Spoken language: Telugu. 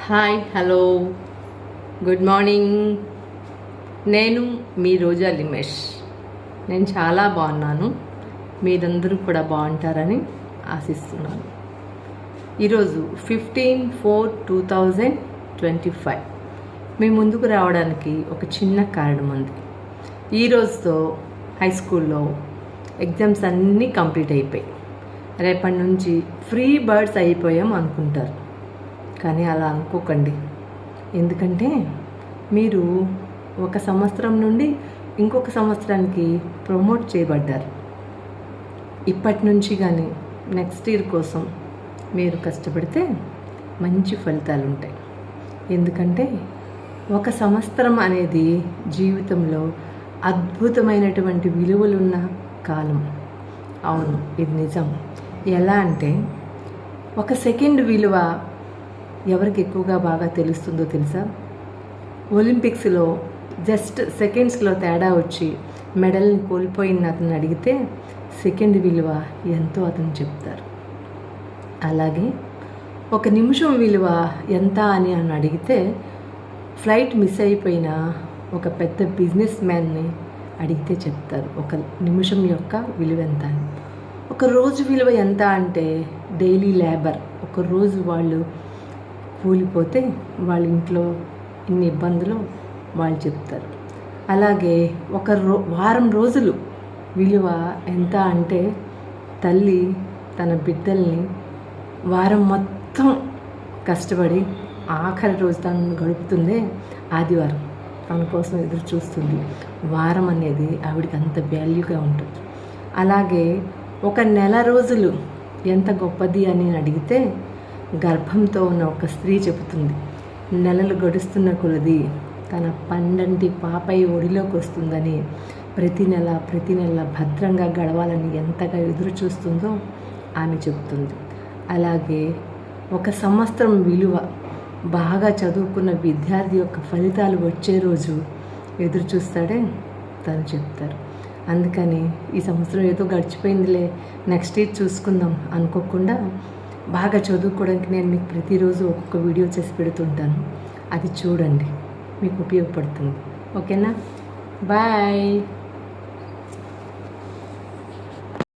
Hi hello good morning. నేను మీ రోజా లిమేష్. నేను చాలా బాగున్నాను. మీరందరూ కూడా బాగుంటారని ఆశిస్తున్నాను. ఈరోజు 15/4/2025 మీ ముందుకు రావడానికి ఒక చిన్న కారణం ఉంది. ఈరోజుతో హై స్కూల్లో ఎగ్జామ్స్ అన్నీ కంప్లీట్ అయిపోయాయి. రేపటి నుంచి ఫ్రీ బర్డ్స్ అయిపోయాం అనుకుంటారు, కానీ అలా అనుకోకండి. ఎందుకంటే మీరు ఒక సంవత్సరం నుండి ఇంకొక సంవత్సరానికి ప్రమోట్ చేయబడ్డారు. ఇప్పటి నుంచి కానీ నెక్స్ట్ ఇయర్ కోసం మీరు కష్టపడితే మంచి ఫలితాలు ఉంటాయి. ఎందుకంటే ఒక సంవత్సరం అనేది జీవితంలో అద్భుతమైనటువంటి విలువలున్న కాలం. అవును, ఇది నిజం. ఎలా అంటే ఒక సెకండ్ విలువ ఎవరికి ఎక్కువగా బాగా తెలుస్తుందో తెలుసా? ఒలింపిక్స్లో జస్ట్ సెకండ్స్లో తేడా వచ్చి మెడల్ని కోల్పోయిన అతను అడిగితే సెకండ్ విలువ ఎంతో అతను చెప్తారు. అలాగే ఒక నిమిషం విలువ ఎంత అని అడిగితే ఫ్లైట్ మిస్ అయిపోయిన ఒక పెద్ద బిజినెస్ మ్యాన్ని అడిగితే చెప్తారు ఒక నిమిషం యొక్క విలువ ఎంత అని. ఒక రోజు విలువ ఎంత అంటే డైలీ లేబర్, ఒక రోజు వాళ్ళు కూలిపోతే వాళ్ళ ఇంట్లో ఇన్ని ఇబ్బందులు వాళ్ళు చెప్తారు. అలాగే ఒక వారం రోజులు విలువ ఎంత అంటే తల్లి తన బిడ్డల్ని వారం మొత్తం కష్టపడి ఆఖరి రోజు తను గడుపుతుందే ఆదివారం, తన కోసం ఎదురు చూస్తుంది. వారం అనేది ఆవిడికి అంత వాల్యూగా ఉంటుంది. అలాగే ఒక నెల రోజులు ఎంత గొప్పది అని అడిగితే గర్భంతో ఉన్న ఒక స్త్రీ చెబుతుంది. నెలలు గడుస్తున్న కొలది తన పండంటి పాపై ఒడిలోకి వస్తుందని, ప్రతి నెల భద్రంగా గడవాలని ఎంతగా ఎదురు చూస్తుందో ఆమె చెబుతుంది. అలాగే ఒక సంవత్సరం విలువ బాగా చదువుకున్న విద్యార్థి యొక్క ఫలితాలు వచ్చే రోజు ఎదురు చూస్తాడే తను చెప్తారు. అందుకని ఈ సంవత్సరం ఏదో గడిచిపోయిందిలే, నెక్స్ట్ ఇయర్ చూసుకుందాం అనుకోకుండా బాగా చదువుకోవడానికి నేను మీకు ప్రతిరోజు ఒక్కొక్క వీడియో చేసి పెడుతుంటాను. అది చూడండి, మీకు ఉపయోగపడుతుంది. ఓకేనా? బాయ్.